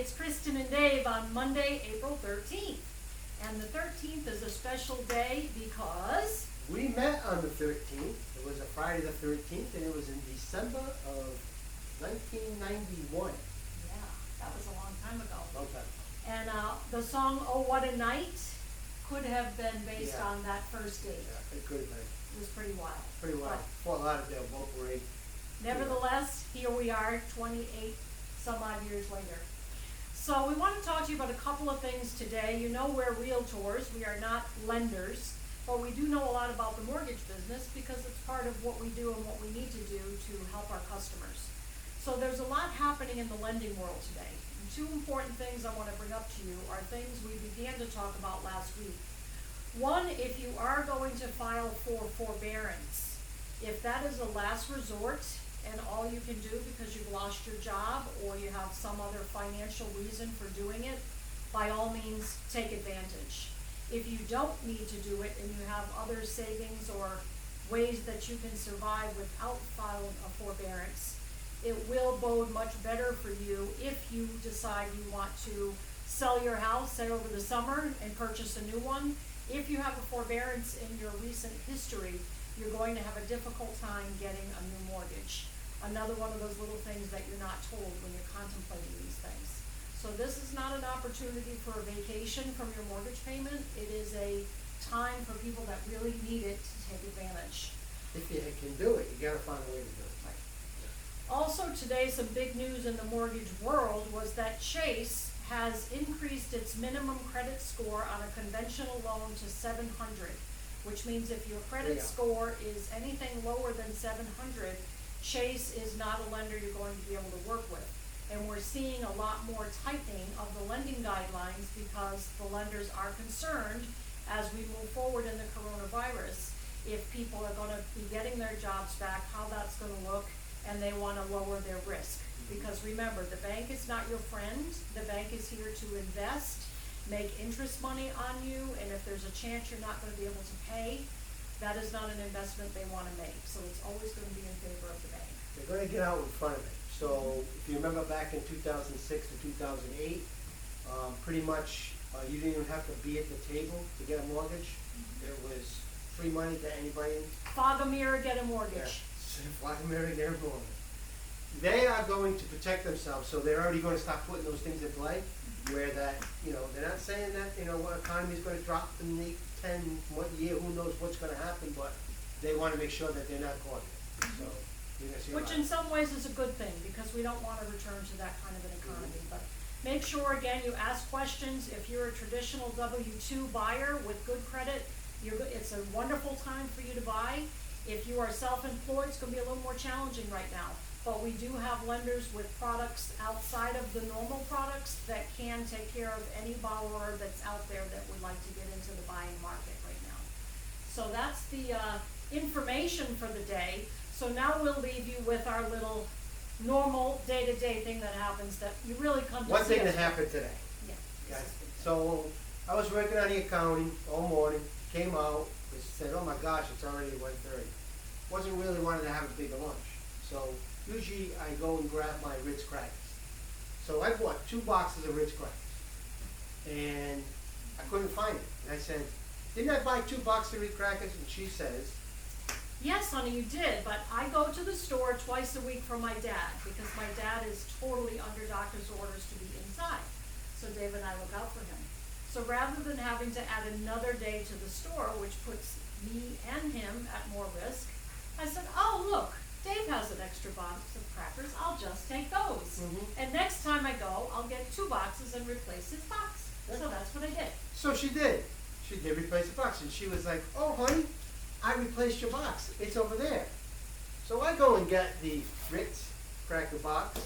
it's Kristen and Dave on Monday, April 13th. And the 13th is a special day because we met on the 13th. It was a Friday the 13th, and it was in December of 1991. Yeah, that was a long time ago. Long time. And the song "Oh What a Night" could have been based Yeah. on that first date. Yeah, it could have been. It was pretty wild. Pretty wild. But Fort Lauderdale, both were 8. nevertheless, here we are 28 some odd years later. So we want to talk to you about a couple of things today. You know, we're realtors, we are not lenders, but we do know a lot about the mortgage business because it's part of what we do and what we need to do to help our customers. So there's a lot happening in the lending world today. And two important things I want to bring up to you are things we began to talk about last week. One, if you are going to file for forbearance, if that is a last resort and all you can do because you've lost your job or you have some other financial reason for doing it, by all means, take advantage. If you don't need to do it and you have other savings or ways that you can survive without filing a forbearance, it will bode much better for you if you decide you want to sell your house, say over the summer, and purchase a new one. If you have a forbearance in your recent history, you're going to have a difficult time getting a new mortgage. Another one of those little things that you're not told when you're contemplating these things. So this is not an opportunity for a vacation from your mortgage payment. It is a time for people that really need it to take advantage. If you can do it, you gotta find a way to do it. Right. Also today, some big news in the mortgage world was that Chase has increased its minimum credit score on a conventional loan to 700, which means if your credit score is anything lower than 700, Chase is not a lender you're going to be able to work with. And we're seeing a lot more tightening of the lending guidelines because the lenders are concerned as we move forward in the coronavirus, if people are going to be getting their jobs back, how that's going to look, and they want to lower their risk. Because remember, the bank is not your friend. The bank is here to invest, make interest money on you, and if there's a chance you're not going to be able to pay, that is not an investment they want to make. So it's always going to be in favor of the bank. They're going to get out in front of it. So if you remember back in 2006 to 2008, pretty much you didn't even have to be at the table to get a mortgage. There was free money to anybody. Fog a mirror, get a mortgage. Yeah. Fog a mirror, get a mortgage. They are going to protect themselves, so they're already going to start putting those things in play. Where that, they're not saying that, what economy is going to drop in the 10, what year, who knows what's going to happen, but they want to make sure that they're not caught. So you're going to see Which in some ways is a good thing because we don't want to return to that kind of an economy. But make sure, again, you ask questions. If you're a traditional W-2 buyer with good credit, it's a wonderful time for you to buy. If you are self-employed, it's going to be a little more challenging right now. But we do have lenders with products outside of the normal products that can take care of any borrower that's out there that would like to get into the buying market right now. So that's the information for the day. So now we'll leave you with our little normal day-to-day thing that happens that you really come to see. One thing that happened today. Yeah. Okay. So I was working on the accounting all morning, came out, said, oh my gosh, it's already 1:30. Wasn't really wanting to have a bigger lunch. So usually I go and grab my Ritz crackers. So I bought 2 boxes of Ritz crackers. And I couldn't find it. And I said, didn't I buy 2 boxes of Ritz crackers? And she says, Yes, honey, you did, but I go to the store twice a week for my dad because my dad is totally under doctor's orders to be inside. So Dave and I look out for him. So rather than having to add another day to the store, which puts me and him at more risk, I said, oh, look, Dave has an extra box of crackers. I'll just take those. And next time I go, I'll get 2 boxes and replace his box. So that's what I did. So she did. She did replace the box. And she was like, oh, honey, I replaced your box. It's over there. So I go and get the Ritz cracker box.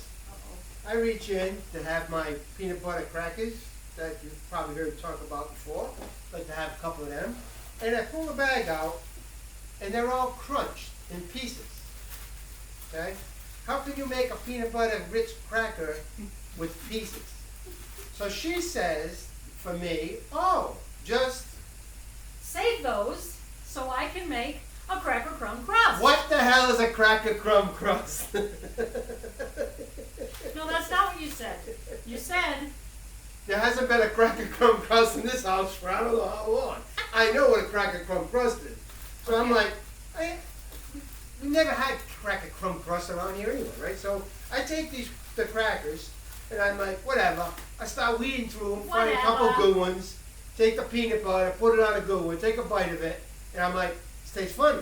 I reach in to have my peanut butter crackers that you've probably heard talk about before. Like to have a couple of them. And I pull the bag out, and they're all crunched in pieces. Okay? How can you make a peanut butter Ritz cracker with pieces? So she says, for me, oh, just save those so I can make a cracker crumb crust. What the hell is a cracker crumb crust? No, that's not what you said. You said, There hasn't been a cracker crumb crust in this house for I don't know how long. I know what a cracker crumb crust is. So I'm like, we never had cracker crumb crust around here anyway, right? So I take the crackers, and I'm like, whatever. I start weeding through them, find a couple Whatever. good ones, take the peanut butter, put it on a good one, take a bite of it, and I'm like, this tastes funny.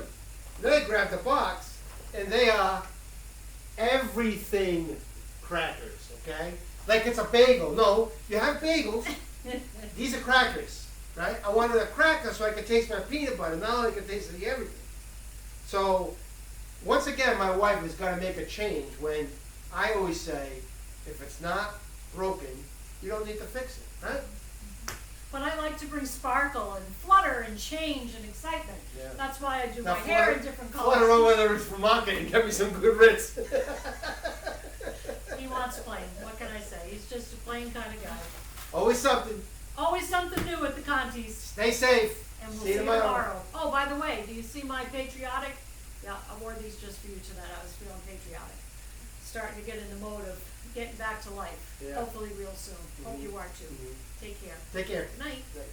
Then I grab the box, and they are everything crackers, okay? Like it's a bagel. No, you have bagels. These are crackers, right? I wanted a cracker so I could taste my peanut butter. Now I can taste everything. So, once again, my wife has got to make a change when I always say, if it's not broken, you don't need to fix it, right? but I like to bring sparkle and flutter and change and excitement. Yeah. That's why I do Now my hair in different flutter colors. over the market and get me some good Ritz. He wants plain. What can I say? He's just a plain kind of guy. Always something. Always something new at the Contis. Stay safe. And we'll See see you you tomorrow. tomorrow. Oh, by the way, do you see my patriotic? Yeah, I wore these just for you tonight. I was feeling patriotic. Starting to get in the mode of getting back to life. Yeah. Hopefully real soon. Hope Mhm. you are too. Mhm. Take care. Take care. Good night. Right.